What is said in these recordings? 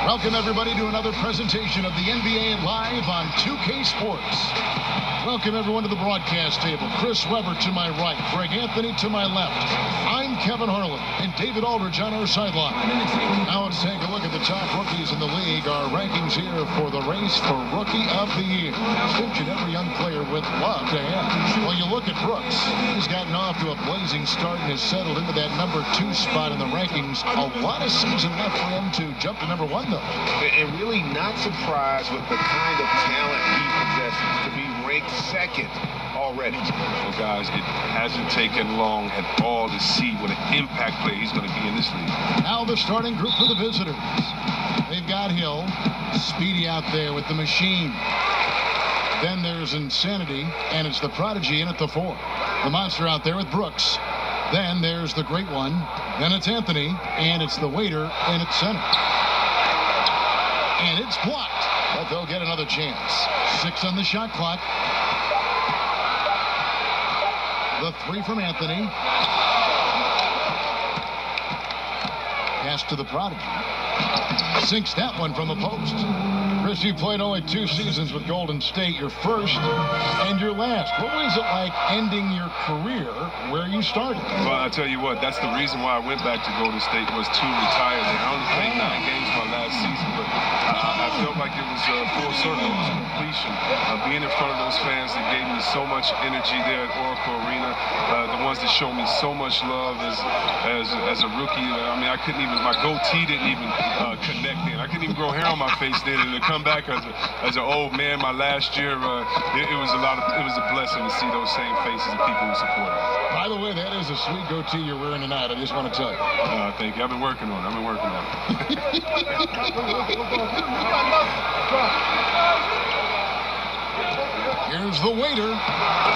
Welcome, everybody, to another presentation of the NBA Live on 2K Sports. Welcome, everyone, to the broadcast table. Chris Webber to my right, Greg Anthony to my left. I'm Kevin Harlan, and David Aldridge on our sideline. Now let's take a look at the top rookies in the league. Our rankings here for the race for Rookie of the Year. Distinction every young player would love to have. Well, you look at Brooks. He's gotten off to a blazing start and has settled into that number 2 spot in the rankings. A lot of season left for him to jump to number 1, though. And really not surprised with the kind of talent he possesses to be ranked second already. Well, guys, it hasn't taken long at all to see what an impact player he's going to be in this league. Now the starting group for the visitors. They've got Hill, Speedy out there with the machine. Then there's Insanity, and it's the Prodigy in at the 4. The Monster out there with Brooks. Then there's the Great One. Then it's Anthony, and it's the Waiter in at center. And it's blocked, but they'll get another chance. 6 on the shot clock. The 3 from Anthony. Pass to the Prodigy. Sinks that one from the post. Chris, you played only 2 seasons with Golden State, your first and your last. What was it like ending your career where you started? Well, I tell you what, that's the reason why I went back to Golden State was to retire there. I only played 9 games my last season, but I felt like it was full circle. It was completion. Being in front of those fans that gave me so much energy there at Oracle Arena, the ones that showed me so much love as a rookie. I mean, I couldn't even, my goatee didn't even connect then. I couldn't even grow hair on my face then, and to come back as an old man my last year, it was a blessing to see those same faces of people who supported me. By the way, that is a sweet goatee you're wearing tonight. I just want to tell you. Thank you. I've been working on it. Here's the Waiter.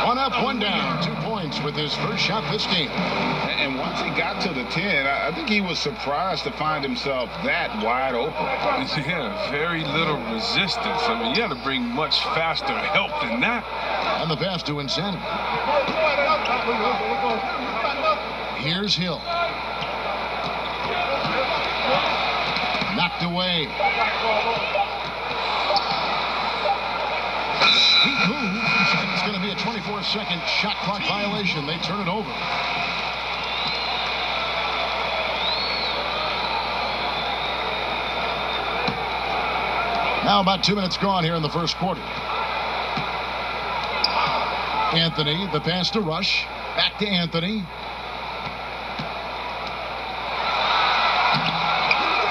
1 up, 1 down. 2 points with his first shot this game. And once he got to the 10, I think he was surprised to find himself that wide open. Yeah, very little resistance. I mean, you had to bring much faster help than that. And the pass to Insanity. Here's Hill. Knocked away. Sweet move. It's going to be a 24-second shot clock violation. They turn it over. Now about 2 minutes gone here in the first quarter. Anthony, the pass to Rush. Back to Anthony.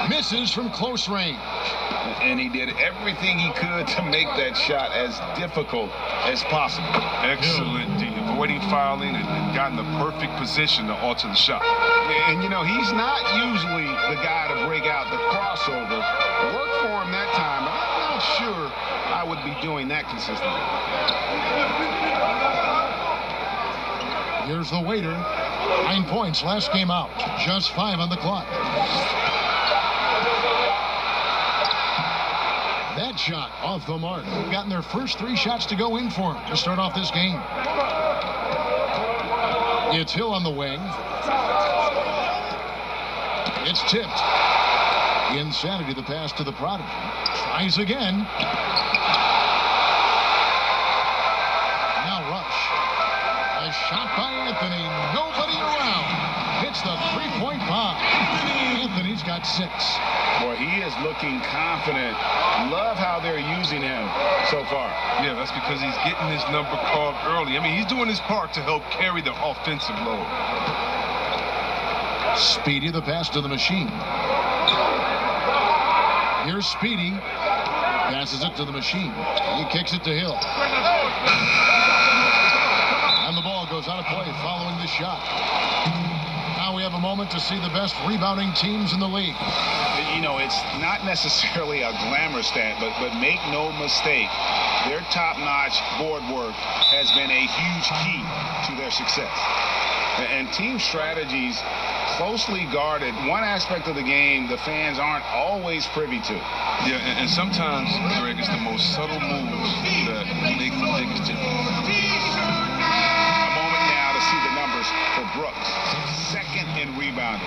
Misses from close range. And he did everything he could to make that shot as difficult as possible. Excellent D. Avoiding fouling and got in the perfect position to alter the shot. And, you know, he's not usually the guy to break out the crossover. Worked for him that time, but I'm not sure I would be doing that consistently. Here's the Waiter. 9 points last game out. Just 5 on the clock. That shot off the mark. They've gotten their first 3 shots to go in for him to start off this game. It's Hill on the wing. It's tipped. Insanity, the pass to the Prodigy. Tries again. Now Rush. A shot by Anthony. Nobody around. Hits the 3-point bomb. Anthony's got 6. Boy, he is looking confident. Love how they're using him so far. Yeah, that's because he's getting his number called early. I mean, he's doing his part to help carry the offensive load. Speedy, the pass to the machine. Here's Speedy. Passes it to the machine. He kicks it to Hill. And the ball goes out of play following the shot. Now we have a moment to see the best rebounding teams in the league. You know, it's not necessarily a glamour stat, but make no mistake, their top-notch board work has been a huge key to their success. And team strategies closely guarded. One aspect of the game the fans aren't always privy to. Yeah, and sometimes, Greg, it's the most subtle moves that make the biggest difference. A moment now to see the numbers for Brooks. 2nd in rebounding,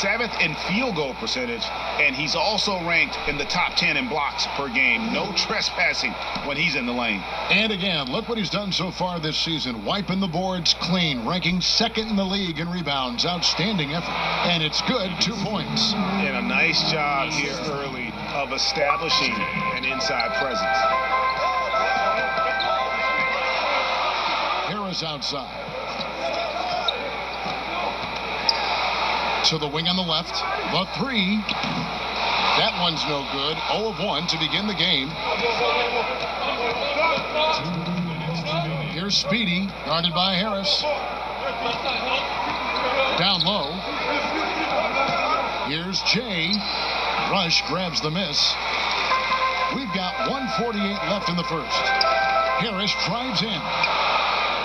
7th in field goal percentage, and he's also ranked in the top 10 in blocks per game. No trespassing when he's in the lane. And again, look what he's done so far this season. Wiping the boards clean, ranking 2nd in the league in rebounds. Outstanding effort. And it's good, 2 points. And a nice job here early of establishing an inside presence. Harris outside. To the wing on the left. The 3. That one's no good. 0 of 1 to begin the game. Here's Speedy, guarded by Harris. Down low. Here's Jay. Rush grabs the miss. We've got 1:48 left in the first. Harris drives in.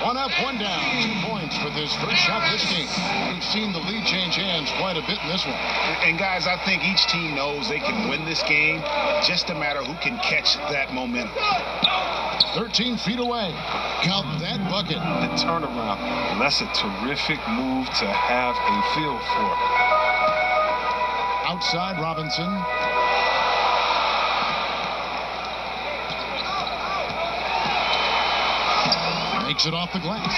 1 up, 1 down. 2 points for this first shot this game. We've seen the lead change hands quite a bit in this one. And guys, I think each team knows they can win this game. Just a matter who can catch that momentum. 13 feet away. Count that bucket. The turnaround. That's a terrific move to have a feel for. Outside Robinson. Makes it off the glass.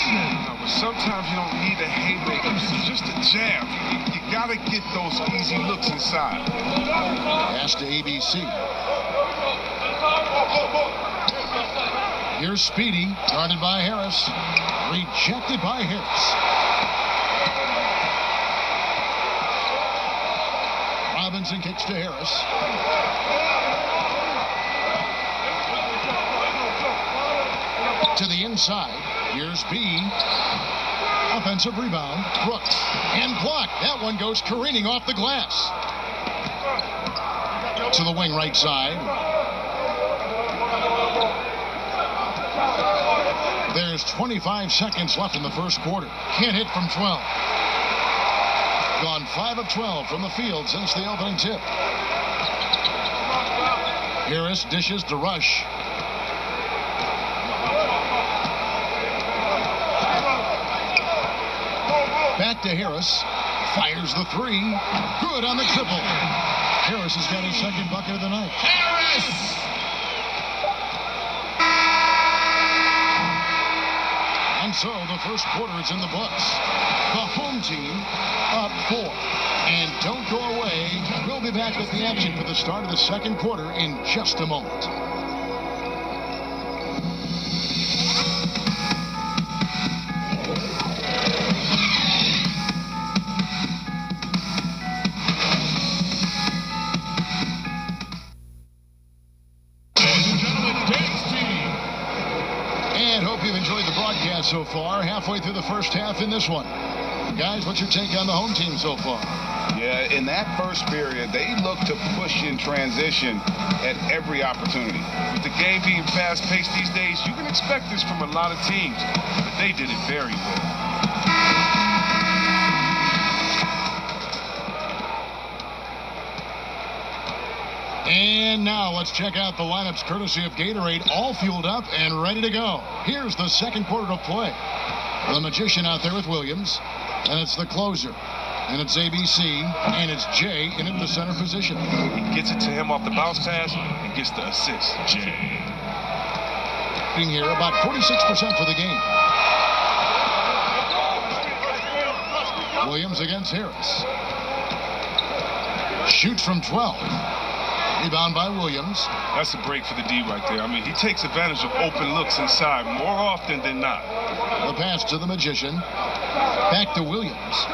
But sometimes you don't need a haymaker. It's just a jab. You got to get those easy looks inside. Pass to ABC. Here's Speedy, guarded by Harris. Rejected by Harris. Robinson kicks to Harris. To the inside. Here's B. Offensive rebound. Brooks. And blocked. That one goes careening off the glass. To the wing right side. There's 25 seconds left in the first quarter. Can't hit from 12. Gone 5 of 12 from the field since the opening tip. Harris dishes to Rush. Back to Harris. Fires the 3. Good on the triple. Harris has got his 2nd bucket of the night. Harris! And so the first quarter is in the books. The home team up 4. And don't go away. We'll be back with the action for the start of the second quarter in just a moment. So far, halfway through the first half in this one. Guys, what's your take on the home team so far? Yeah, in that first period, they look to push in transition at every opportunity. With the game being fast-paced these days, you can expect this from a lot of teams, but they did it very well. And now let's check out the lineups courtesy of Gatorade, all fueled up and ready to go. Here's the second quarter of play. The Magician out there with Williams, and it's the closer. And it's ABC, and it's Jay in the center position. He gets it to him off the bounce pass and gets the assist. Jay. Being here about 46% for the game. Williams against Harris. Shoots from 12. Rebound by Williams. That's a break for the D right there. I mean, he takes advantage of open looks inside more often than not. The pass to the Magician. Back to Williams.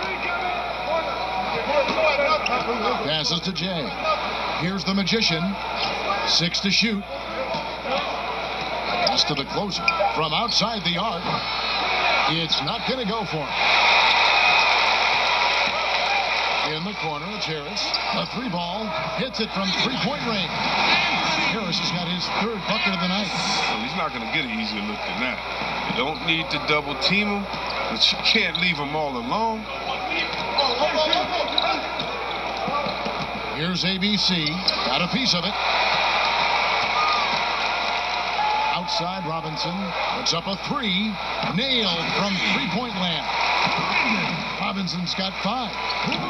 Passes to Jay. Here's the Magician. 6 to shoot. Pass to the closer. From outside the arc. It's not going to go for him. In the corner, it's Harris. A 3-ball. Hits it from 3-point range. Harris has got his 3rd bucket of the night. Well, he's not going to get an easier look than that. You don't need to double team him, but you can't leave him all alone. Here's ABC. Got a piece of it. Outside Robinson. Puts up a 3. Nailed from 3-point land. Robinson's got 5.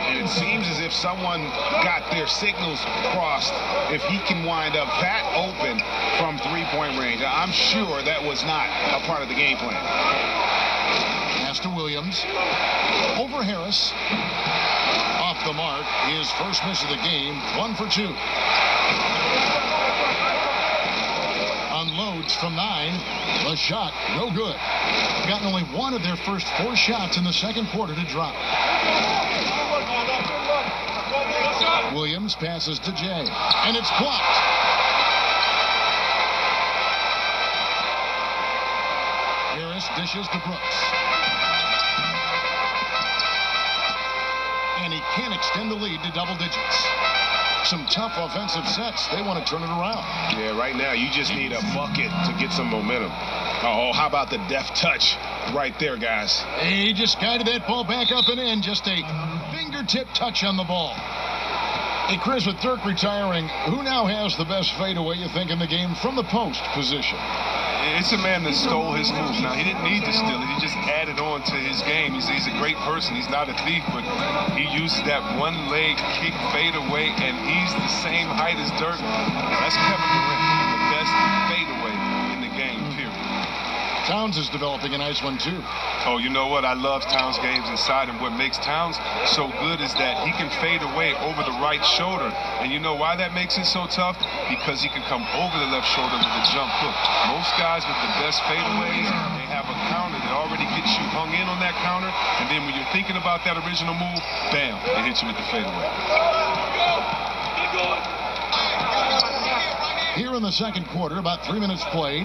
And it seems as if someone got their signals crossed. If he can wind up that open from three-point range, I'm sure that was not a part of the game plan. Pass to Williams. Over Harris. Off the mark. His first miss of the game. 1 for 2. Unloads from 9. The shot, no good. Gotten only 1 of their first 4 shots in the second quarter to drop. Williams passes to Jay, and it's blocked. Harris dishes to Brooks. And he can't extend the lead to double digits. Some tough offensive sets. They want to turn it around. Yeah, right now you just need a bucket to get some momentum. Oh, how about the deft touch right there, guys? He just guided that ball back up and in. Just a fingertip touch on the ball. Hey, Chris, with Dirk retiring, who now has the best fadeaway, you think, in the game from the post position? It's a man that stole his moves. Now, he didn't need to steal it. He just added on to his game. He's a great person. He's not a thief, but he uses that one-leg kick fadeaway, and he's the same height as Dirk. That's Kevin Durant, the best fadeaway in the game, period. Towns is developing a nice one, too. Oh, you know what? I love Towns' games inside, and what makes Towns so good is that he can fade away over the right shoulder. And you know why that makes it so tough? Because he can come over the left shoulder with a jump hook. Most guys with the best fadeaways, they have a counter that already gets you hung in on that counter, and then when you're thinking about that original move, bam, they hit you with the fadeaway. Here in the second quarter, about 3 minutes played.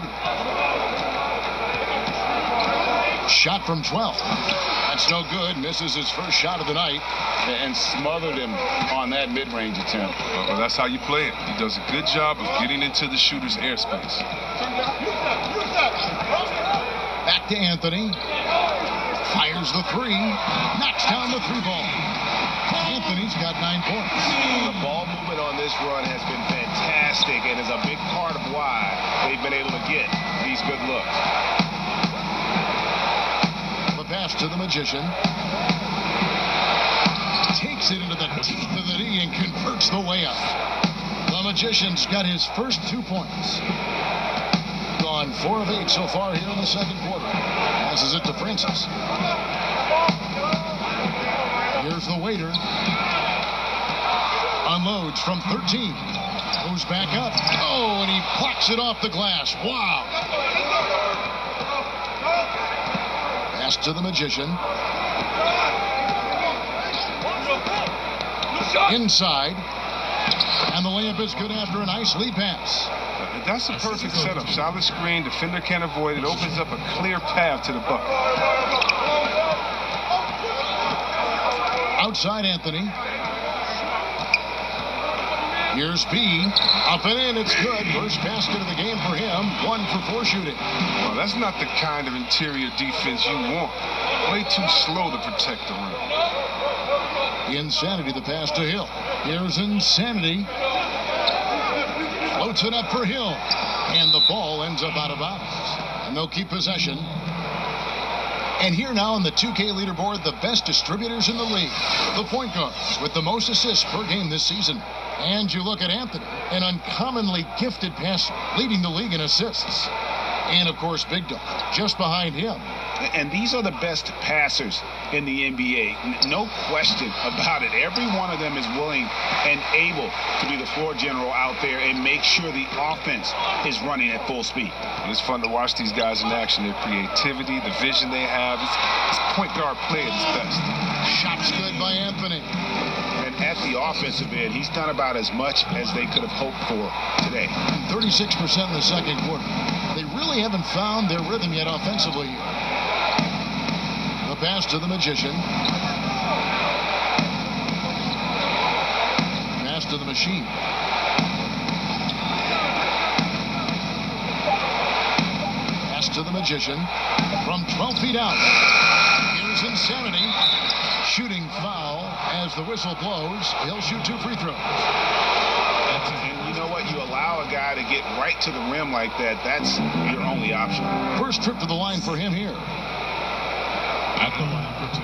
Shot from 12. That's no good. Misses his first shot of the night. And smothered him on that mid-range attempt. Well, that's how you play it. He does a good job of getting into the shooter's airspace. Back to Anthony. Fires the 3. Knocks down the 3 ball. Anthony's got 9 points. The ball movement on this run has been fantastic and is a big part of why they've been able to get these good looks. Pass to the Magician. Takes it into the teeth of the knee and converts the layup. The Magician's got his first 2 points. Gone 4 of 8 so far here in the second quarter. Passes it to Francis. Here's the waiter. Unloads from 13. Goes back up. Oh, and he plucks it off the glass. Wow. Pass to the Magician. Inside. And the layup is good after a nice lead pass. That's a perfect setup. Solid screen. Defender can't avoid it. Opens up a clear path to the bucket. Outside Anthony. Here's B. Up and in. It's good. First basket of the game for him. 1 for 4 shooting. Well, that's not the kind of interior defense you want. Way too slow to protect the rim. Insanity, the pass to Hill. Here's Insanity. Floats it up for Hill. And the ball ends up out of bounds. And they'll keep possession. And here now on the 2K leaderboard, the best distributors in the league. The point guards with the most assists per game this season. And you look at Anthony, an uncommonly gifted passer, leading the league in assists. And, of course, Big Dog, just behind him. And these are the best passers in the NBA. No question about it. Every one of them is willing and able to be the floor general out there and make sure the offense is running at full speed. And it's fun to watch these guys in action. Their creativity, the vision they have. It's point guard play at its best. Shots good by Anthony. And at the offensive end, he's done about as much as they could have hoped for today. 36% in the second quarter. They really haven't found their rhythm yet offensively here. The pass to the Magician. Pass to the Machine. Pass to the Magician. From 12 feet out. Here's Insanity. Shooting foul as the whistle blows. He'll shoot 2 free throws. And you know what? You allow a guy to get right to the rim like that. That's your only option. First trip to the line for him here. At the line for 2.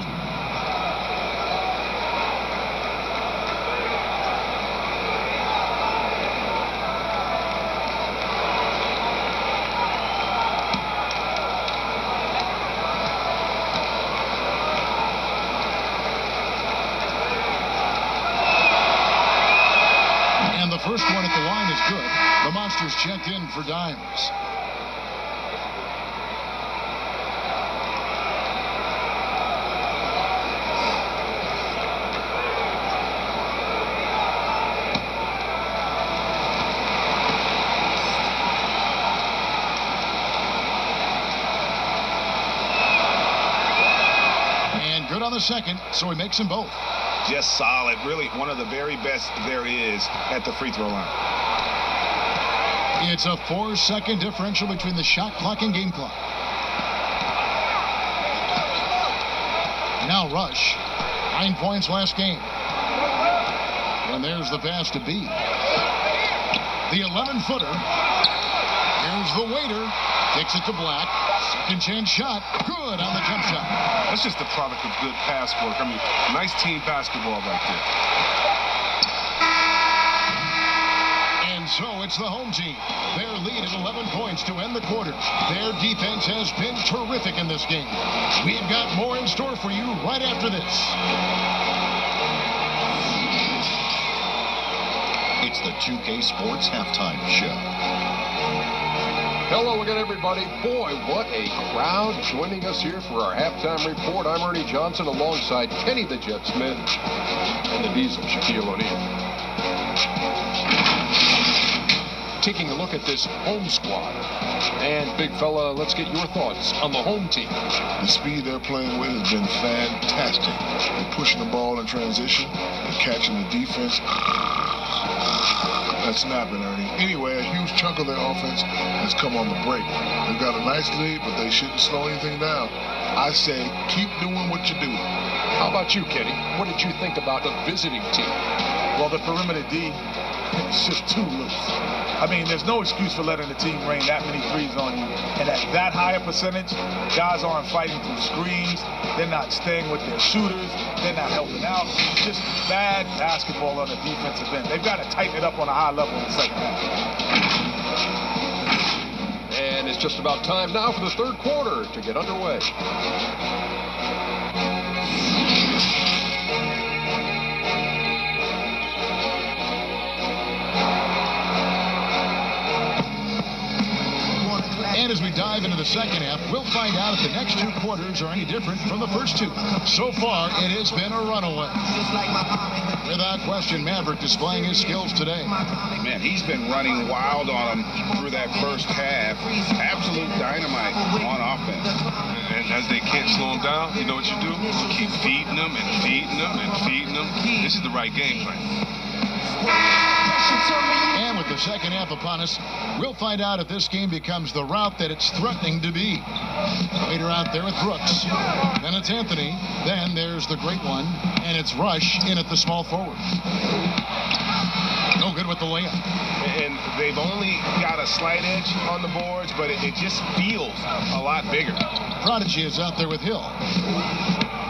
And the first one at the line is good. The Monsters checked in for dimes. And good on the second, so he makes them both. Just solid. Really one of the very best there is at the free throw line. It's a 4-second differential between the shot clock and game clock. Now Rush. 9 points last game. And there's the pass to B. The 11-footer. Here's the waiter. Takes it to Black. Second chance shot. Good on the jump shot. That's just the product of good pass work. I mean, nice team basketball right there. And so it's the home team. Their lead at 11 points to end the quarters. Their defense has been terrific in this game. We've got more in store for you right after this. It's the 2K Sports Halftime Show. Hello again, everybody. Boy, what a crowd joining us here for our halftime report. I'm Ernie Johnson alongside Kenny the Jet Smith and the Diesel, Shaquille O'Neal. Taking a look at this home squad. And, big fella, let's get your thoughts on the home team. The speed they're playing with has been fantastic. They're pushing the ball in transition. They're catching the defense. That's snapping, Ernie. Anyway, a huge chunk of their offense has come on the break. They've got a nice lead, but they shouldn't slow anything down. I say, keep doing what you're doing. How about you, Kenny? What did you think about the visiting team? Well, the perimeter D is just too loose. I mean, there's no excuse for letting the team rain that many threes on you. And at that higher percentage, guys aren't fighting through screens. They're not staying with their shooters. They're not helping out. It's just bad basketball on the defensive end. They've got to tighten it up on a high level in the second half. And it's just about time now for the third quarter to get underway. And as we dive into the second half, we'll find out if the next 2 quarters are any different from the first 2. So far, it has been a runaway. Without question, Maverick displaying his skills today. Man, he's been running wild on them through that first half. Absolute dynamite on offense. And as they can't slow him down, you know what you do? You keep feeding them and feeding them and feeding them. This is the right game plan. And with the second half upon us, we'll find out if this game becomes the route that it's threatening to be. Later out there with Brooks. Then it's Anthony. Then there's the great one. And it's Rush in at the small forward. No good with the layup. And they've only got a slight edge on the boards, but it just feels a lot bigger. Prodigy is out there with Hill.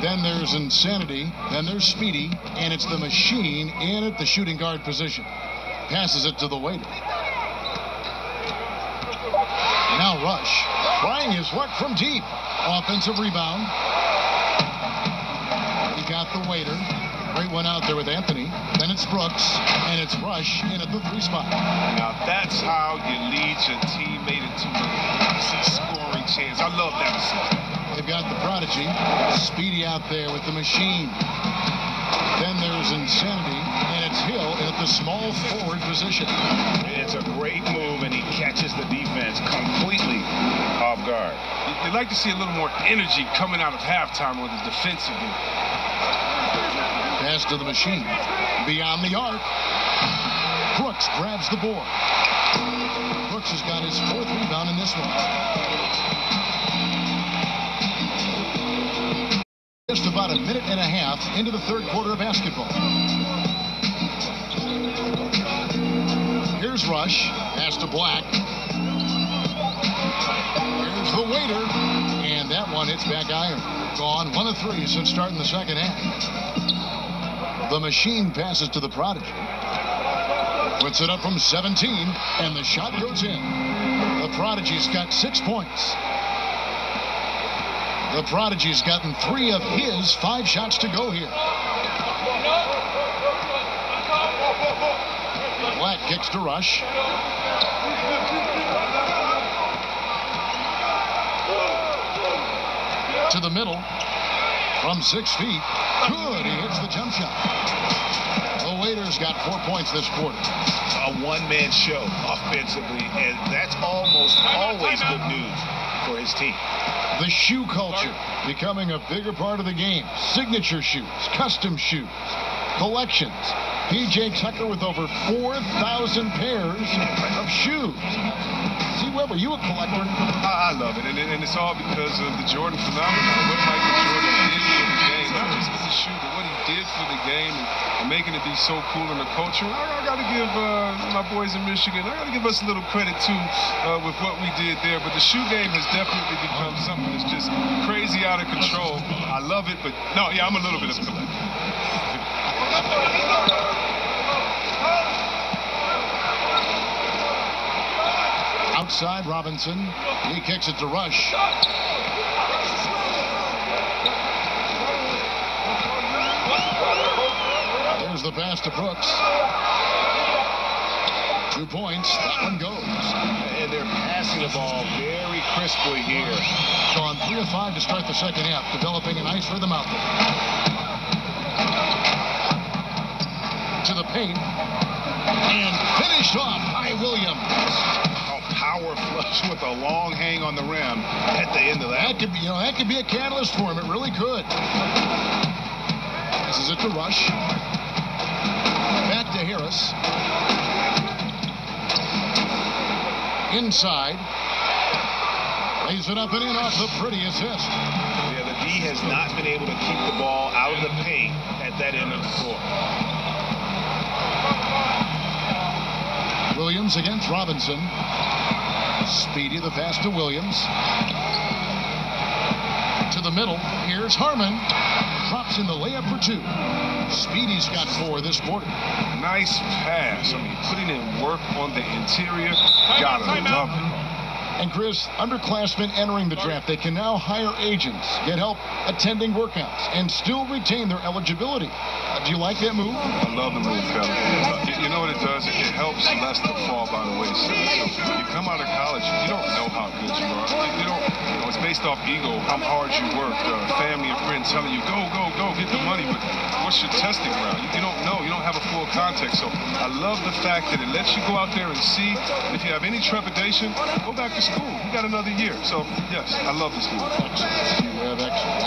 Then there's Insanity. Then there's Speedy. And it's the Machine in at the shooting guard position. Passes it to the waiter. Now Rush. Trying his luck from deep. Offensive rebound. He got the waiter. Great one out there with Anthony. Then it's Brooks. And it's Rush in at the 3 spot. Now that's how you lead your teammate into a scoring chance. I love that assist. They've got the Prodigy. Speedy out there with the Machine. Then there's Insanity, and it's Hill at the small forward position. It's a great move, and he catches the defense completely off guard. You'd like to see a little more energy coming out of halftime on the defensive end. Pass to the Machine. Beyond the arc. Brooks grabs the board. Brooks has got his 4th rebound in this one. Just about a minute and a half into the third quarter of basketball. Here's Rush. Pass to Black. Here's the waiter. And that that one. It's back iron. Gone 1 of 3 since starting the second half. The machine passes to the Prodigy. Puts it up from 17, and the shot goes in. The Prodigy's got 6 points. The Prodigy's gotten 3 of his 5 shots to go here. Black kicks to Rush. To the middle. From 6 feet. Good. He hits the jump shot. The Waiters got 4 points this quarter. A one-man show offensively, and that's almost always good news for his team. The shoe culture becoming a bigger part of the game. Signature shoes, custom shoes, collections. P.J. Tucker with over 4,000 pairs of shoes. See, Weber, you a collector? I love it, and it's all because of the Jordan phenomenon. What Michael Jordan did for the game, not just with the shoe, but what he did for the game and making it be so cool in the culture. I got to give my boys in Michigan, I got to give us a little credit, too, with what we did there. But the shoe game has definitely become something that's just crazy out of control. I love it, but no, yeah, I'm a little bit of a collector. Outside Robinson. He kicks it to Rush. There's the pass to Brooks. 2 points. That one goes. And they're passing the ball very crisply here. Gone 3 of 5 to start the second half, developing a nice rhythm out there. To the paint. And finished off by Williams. Power flush with a long hang on the rim at the end of that. That could be a catalyst for him. It really could. Passes it to Rush. Back to Harris. Inside. Lays it up and in off the pretty assist. Yeah, the D has not been able to keep the ball out of the paint at that end of the court. Williams against Robinson. Speedy the pass to Williams. To the middle. Here's Harmon. Drops in the layup for 2. Speedy's got 4 this quarter. Nice pass. I mean, putting in work on the interior. Gotta love it. And Chris, underclassmen entering the draft, they can now hire agents, get help attending workouts, and still retain their eligibility. Do you like that move? I love the move, Kelly. You know what it does? It helps Lester fall by the wayside. So you come out of college, you don't know how good you are. You don't. It's based off ego, how hard you work. Family and friends telling you, go, get the money. But what's your testing ground? You don't know. You don't have a full context. So I love the fact that it lets you go out there and see. If you have any trepidation, go back to school. You got another year. So, yes, I love this move. You have excellent.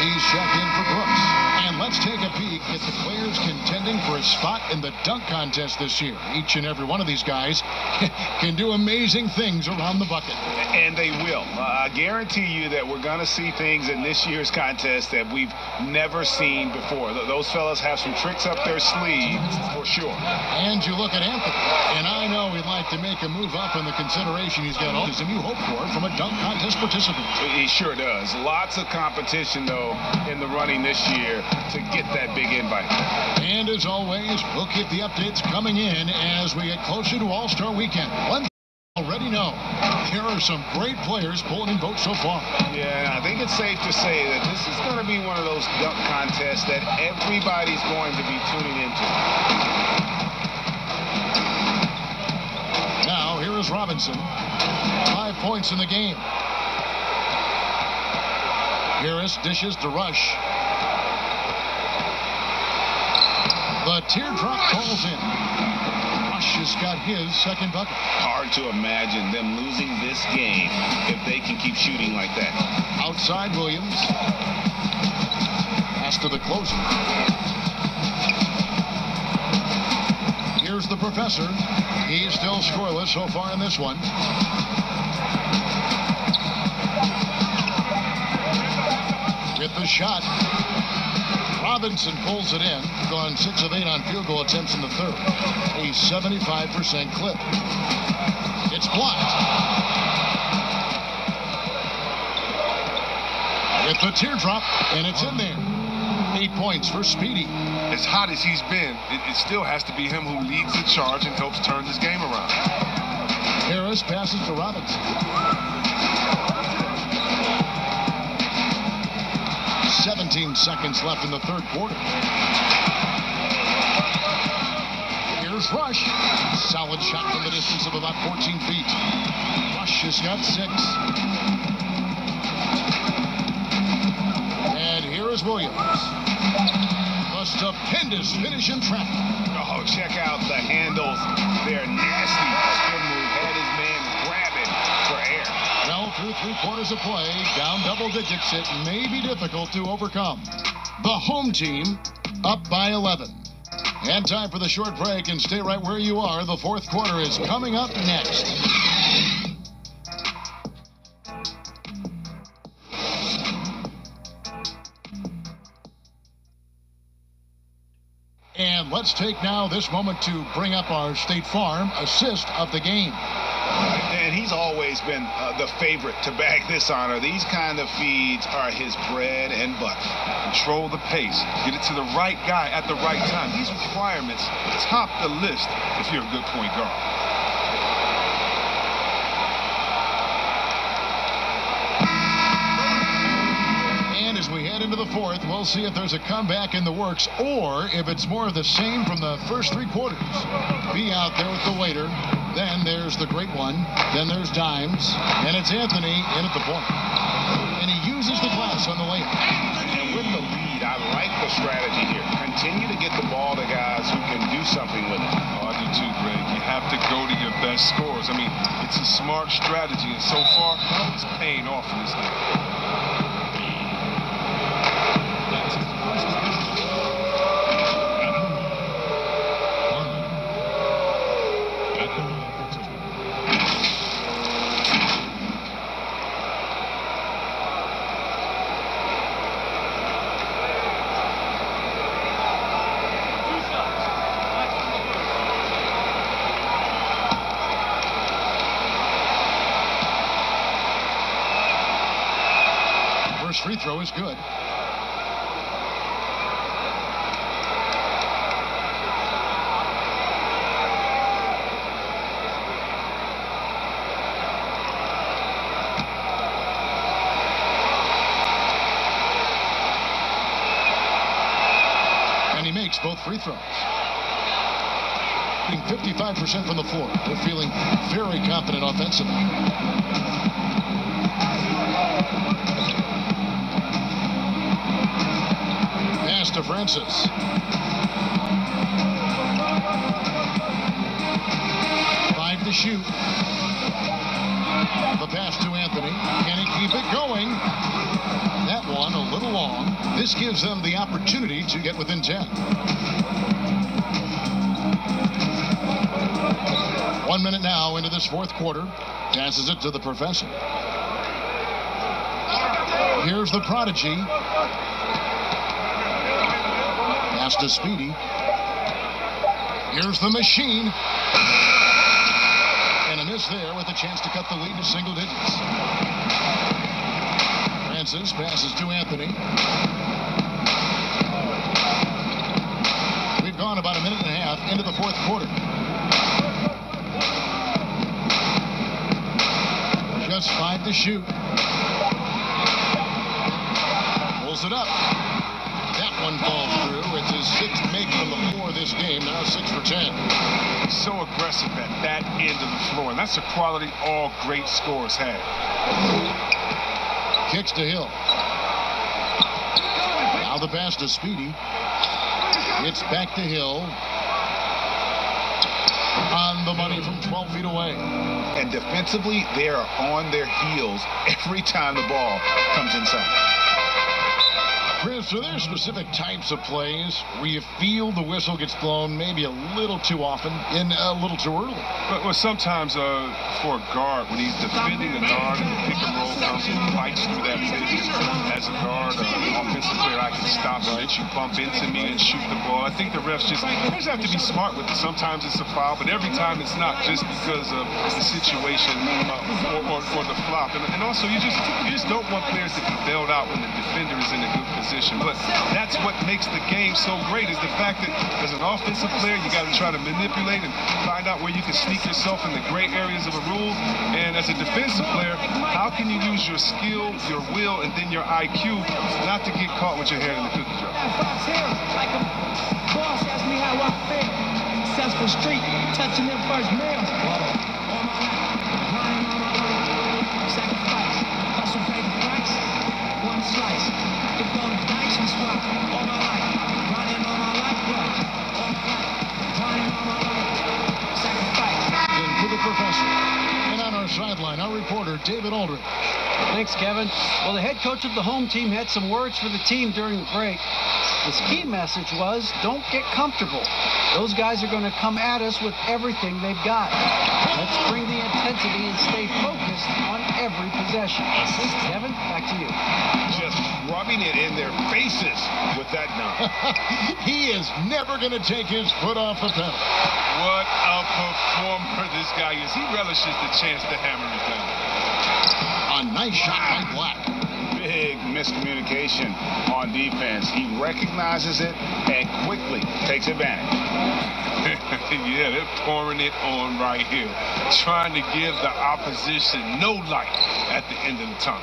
He's checked in for Brooks. And let's take a peek at the players contending for a spot in the dunk contest this year. Each and every one of these guys can do amazing things around the bucket. And they will. I guarantee you that we're going to see things in this year's contest that we've never seen before. Those fellas have some tricks up their sleeve for sure. And you look at Anthony, and I know he'd like to make a move up in the consideration he's got all this you hope for from a dunk contest participant. He sure does. Lots of competition, though, in the running this year to get that big invite. And as always, we'll keep the updates coming in as we get closer to All-Star Weekend. One already know, here are some great players pulling in votes so far. Yeah, I think it's safe to say that this is going to be one of those dunk contests that everybody's going to be tuning into. Now, here is Robinson. 5 points in the game. Harris dishes to Rush. The teardrop falls in. Rush has got his second bucket. Hard to imagine them losing this game if they can keep shooting like that. Outside Williams. Pass to the closer. Here's the professor. He's still scoreless so far in this one. with the shot. Robinson pulls it in. Gone 6 of 8 on field goal attempts in the third. A 75% clip. It's blocked. With the teardrop, and it's in there. 8 points for Speedy. As hot as he's been, it still has to be him who leads the charge and helps turn this game around. Harris passes to Robinson. 17 seconds left in the third quarter. Here's Rush. Solid shot from the distance of about 14 feet. Rush has got 6. And here is Williams. A stupendous finish in traffic. Oh, check out the handles. They're nasty. Spin move. Had his man grab it for air. Well, through 3 quarters of play, down double digits, it may be difficult to overcome. The home team up by 11. And time for the short break, and stay right where you are. The fourth quarter is coming up next. And let's take now this moment to bring up our State Farm assist of the game. And he's always been the favorite to bag this honor. These kind of feeds are his bread and butter. Control the pace. Get it to the right guy at the right time. These requirements top the list if you're a good point guard. And as we head into the fourth, we'll see if there's a comeback in the works or if it's more of the same from the first 3 quarters. Be out there with the waiter. Then there's the great one. Then there's Dimes. And it's Anthony in at the point. And he uses the glass on the layup. And with the lead, I like the strategy here. Continue to get the ball to guys who can do something with it. Oh, I do too, Greg. You have to go to your best scorers. I mean, it's a smart strategy, and so far, it's paying off in this game. Free throw is good. And he makes both free throws. Being 55% from the floor. They're feeling very confident offensively. Pass to Francis. Five to shoot. The pass to Anthony. Can he keep it going? That one a little long. This gives them the opportunity to get within 10. 1 minute now into this fourth quarter. Passes it to the professor. Here's the prodigy. Pass to Speedy. Here's the machine. And a miss there with a chance to cut the lead to single digits. Francis passes to Anthony. We've gone about a minute and a half into the fourth quarter. Just 5 to shoot. Pulls it up. That one falls through. It's his 6th make from the floor this game. Now 6 for 10. So aggressive at that end of the floor. And that's a quality all great scorers have. Kicks to Hill. Now the pass to Speedy. It's back to Hill. On the money from 12 feet away. And defensively, they are on their heels every time the ball comes inside. Chris, are there specific types of plays where you feel the whistle gets blown maybe a little too often and a little too early? Well, sometimes for a guard, when he's defending a guard and the pick and roll comes and fights through that position, as a guard, offensive player, I can stop and let you bump into me and shoot the ball. I think the refs just have to be smart with it. Sometimes it's a foul, but every time it's not, just because of the situation or the flop. And also, you just don't want players to be bailed out when the defender is in a good position. But that's what makes the game so great, is the fact that as an offensive player, you got to try to manipulate and find out where you can sneak yourself in the gray areas of a rule. And as a defensive player, how can you use your skill, your will, and then your IQ not to get caught with your head in the cookie jar? Like a boss asked me how I feel. Successful street, touching their first meal. Sacrifice, hustle, pay the price. One slice, the golden dice and swap. All my life, running all my life, all my life, running all my life. Sacrifice. In for the professor. And on our sideline, our reporter, David Aldridge. Thanks, Kevin. Well, the head coach of the home team had some words for the team during the break. His key message was, don't get comfortable. Those guys are going to come at us with everything they've got. Let's bring the intensity and stay focused on every possession. Kevin, back to you. Just rubbing it in their faces with that dunk. He is never going to take his foot off the pedal. What a performer this guy is. He relishes the chance to hammer it down. A nice shot by Black. Big miscommunication on defense. He recognizes it and quickly takes advantage. Yeah, they're pouring it on right here, trying to give the opposition no light at the end of the tunnel.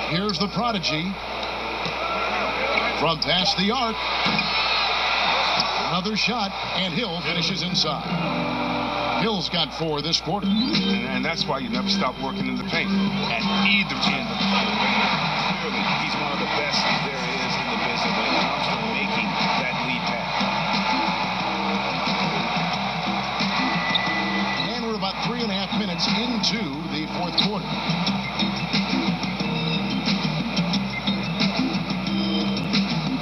Here's the prodigy from past the arc. Another shot, and Hill finishes inside. Hill's got 4 this quarter. And that's why you never stop working in the paint at either end of the floor. Clearly, he's one of the best there is in the business when it comes to making that lead pass. And we're about 3.5 minutes into the fourth quarter.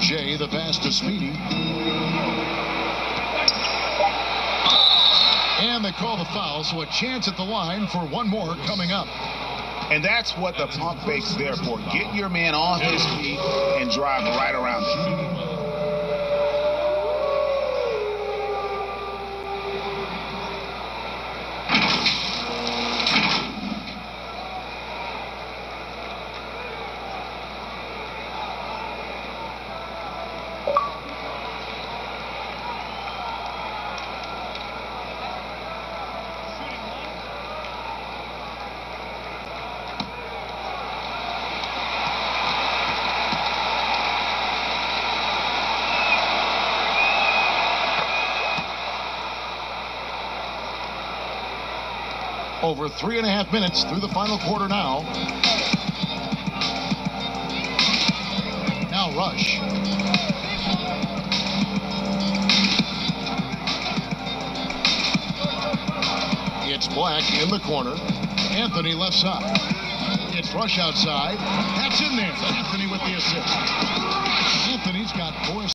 Jay, the pass to Speedy. And they call the foul, so a chance at the line for one more coming up. And that's what the pump fake's there for. Get your man off his feet and drive right around him. Over 3.5 minutes through the final quarter now. Now Rush. It's Black in the corner. Anthony left side. It's Rush outside. That's in there. Anthony with the assist. Anthony's got 4